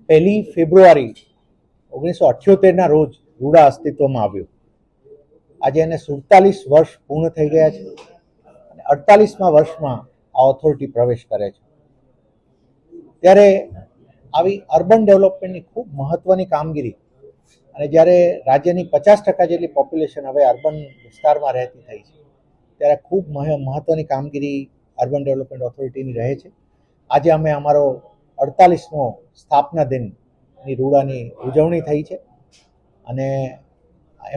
1 ફેબ્રુઆરી 1978ના રોજ રૂડા અસ્તિત્વમાં આવ્યું. આજે એને 47 વર્ષ પૂર્ણ થઈ ગયા છે અને 48મા વર્ષમાં આ ઓથોરિટી પ્રવેશ કરે છે. ત્યારે આવી અર્બન ડેવલપમેન્ટની ખૂબ મહત્વની કામગીરી અને જ્યારે રાજ્યની 50% જેટલી પોપ્યુલેશન હવે અર્બન વિસ્તારમાં રહેતી થઈ છે, ત્યારે ખૂબ મહત્વની કામગીરી અર્બન ડેવલપમેન્ટ ઓથોરિટીની રહે છે. આજે અમે અમારો 48મો સ્થાપના દિનની રૂડાની ઉજવણી થઈ છે અને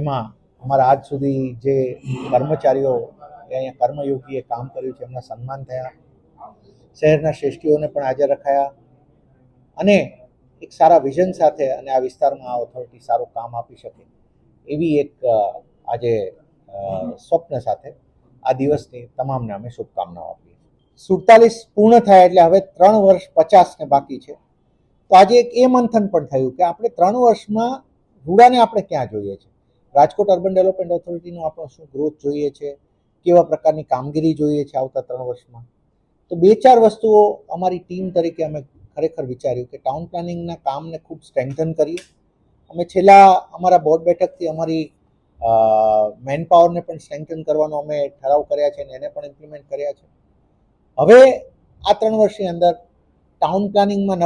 એમાં અમારા આજ સુધી જે કર્મચારીઓ અહીંયા કર્મયોગીએ કામ કર્યું છે એમના સન્માન થયા, શહેરના શ્રેષ્ઠીઓને પણ હાજર રખાયા અને એક સારા વિઝન સાથે અને આ વિસ્તારમાં આ ઓથોરિટી સારું કામ આપી શકે એવી એક આજે સ્વપ્ન સાથે આ દિવસની તમામને અમે શુભકામનાઓ આપીએ. 47 પૂર્ણ થયા એટલે હવે 3 વર્ષ 50 બાકી છે. તો આજે એક એ મંથન પણ થયું કે આપણે 3 વર્ષમાં રૂડાને આપણે ક્યાં જોઈએ છે, રાજકોટ અર્બન ડેવલપમેન્ટ ઓથોરિટીનો આપણો શું ગ્રોથ જોઈએ છે, કેવા પ્રકારની કામગીરી જોઈએ છે આવતા 3 વર્ષમાં. તો 2-4 વસ્તુઓ અમારી ટીમ તરીકે અમે ખરેખર વિચાર્યું કે ટાઉન પ્લાનિંગના કામને ખૂબ સ્ટ્રેન્થન કરીએ. અમે છેલ્લા અમારા બોર્ડ બેઠકથી અમારી મેન પાવરને પણ સ્ટ્રેન્થન કરવાનો અમે ઠરાવ કર્યા છે અને એને પણ ઇમ્પ્લિમેન્ટ કર્યા છે. હવે આ 3 વર્ષની અંદર ટાઉન પ્લાનિંગમાં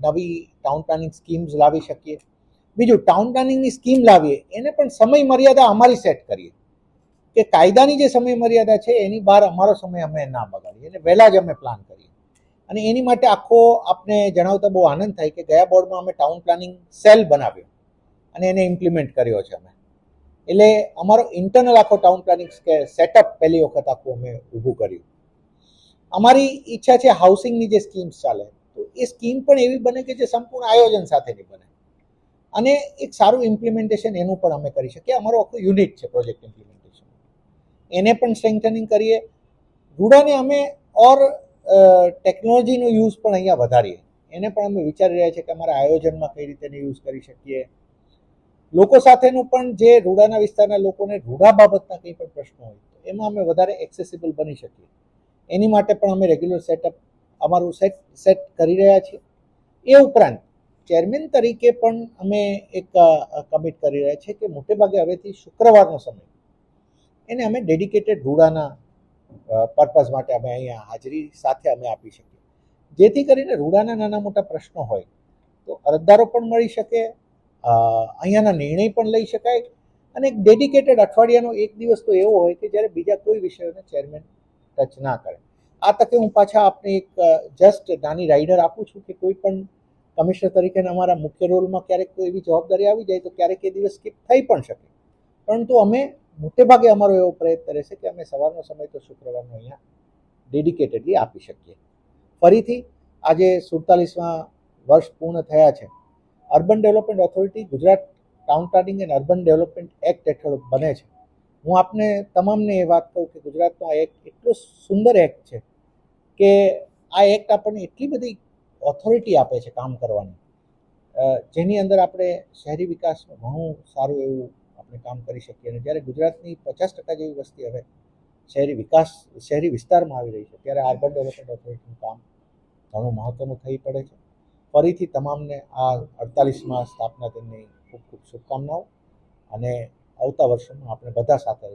નવી ટાઉન પ્લાનિંગ સ્કીમ્સ લાવી શકીએ. બીજું, ટાઉન પ્લાનિંગની સ્કીમ લાવીએ એને પણ સમય મર્યાદા અમારી સેટ કરીએ કે કાયદાની જે સમય મર્યાદા છે એની બહાર અમારો સમય અમે ના બગાડીએ, એને વહેલા જ અમે પ્લાન કરીએ. અને એની માટે આખો આપને જણાવતા બહુ આનંદ થાય કે ગયા બોર્ડમાં અમે ટાઉન પ્લાનિંગ સેલ બનાવ્યો અને એને ઇમ્પ્લિમેન્ટ કર્યો છે અમે. એટલે અમારો ઇન્ટરનલ આખો ટાઉન પ્લાનિંગ સેટઅપ પહેલી વખત આખું અમે ઊભું કર્યું. અમારી ઈચ્છા છે હાઉસિંગની જે સ્કીમ્સ ચાલે તો એ સ્કીમ પણ એવી બને કે જે સંપૂર્ણ આયોજન સાથેની બને અને એક સારું ઇમ્પ્લિમેન્ટેશન એનું પણ અમે કરી શકીએ. અમારો આખો યુનિટ છે પ્રોજેક્ટ ઇમ્પ્લિમેન્ટેશન, એને પણ સ્ટ્રેન્થનિંગ કરીએ. રૂડાને અમે ઓર ટેકનોલોજીનો યુઝ પણ અહીંયા વધારીએ, એને પણ અમે વિચારી રહ્યા છીએ કે અમારા આયોજનમાં કઈ રીતે યુઝ કરી શકીએ. લોકો સાથેનું પણ જે રૂડાના વિસ્તારના લોકોને રૂડા બાબતના કંઈ પણ પ્રશ્નો હોય તો એમાં અમે વધારે એક્સેસિબલ બની શકીએ. એની માટે પણ અમે રેગ્યુલર સેટઅપ અમારું સેટ કરી રહ્યા છીએ. એ ઉપરાંત ચેરમેન તરીકે પણ અમે એક કમિટ કરી રહ્યા છીએ કે મોટે ભાગે હવેથી શુક્રવારનો સમય એને અમે ડેડિકેટેડ રૂડાના પર્પઝ માટે અમે અહીંયા હાજરી સાથે અમે આપી શકીએ, જેથી કરીને રૂડાના નાના મોટા પ્રશ્નો હોય તો અરજદારો પણ મળી શકે, અહીંયાના નિર્ણય પણ લઈ શકાય અને એક ડેડિકેટેડ અઠવાડિયાનો એક દિવસ તો એવો હોય કે જ્યારે બીજા કોઈ વિષયોને ચેરમેન ટચ ના કરે. આ તકે હું પાછા આપને એક જસ્ટ નાની રાઇડર આપું છું કે કોઈ પણ કમિશનર તરીકેના અમારા મુખ્ય રોલમાં ક્યારેક કોઈ એવી જવાબદારી આવી જાય તો ક્યારેક એ દિવસ સ્કીપ થઈ પણ શકે, પરંતુ અમે મોટે ભાગે અમારો એવો પ્રયત્ન રહેશે કે અમે સવારનો સમય તો શુક્રવારનો અહીંયા ડેડિકેટેડલી આપી શકીએ. ફરીથી આજે 47મા વર્ષ પૂર્ણ થયા છે. Urban development authority Gujarat town planning and urban development act હેઠળ બને છે. હું આપને તમામને એ વાત કહું કે ગુજરાતનો આ એક્ટ એટલો સુંદર એક્ટ છે કે આ એક્ટ આપણને એટલી બધી ઓથોરિટી આપે છે કામ કરવાની, જેની અંદર આપણે શહેરી વિકાસનું ઘણું સારું એવું આપણે કામ કરી શકીએ. અને જ્યારે ગુજરાતની 50% જેવી વસ્તી હવે શહેરી વિસ્તારમાં આવી રહી છે ત્યારે અર્બન ડેવલપમેન્ટ ઓથોરિટીનું કામ ઘણું મહત્વનું થઈ પડે છે. ફરીથી તમામને આ 48મા સ્થાપના દિનની ખૂબ ખૂબ શુભકામનાઓ અને આવતા વર્ષોમાં આપણે બધા સાથે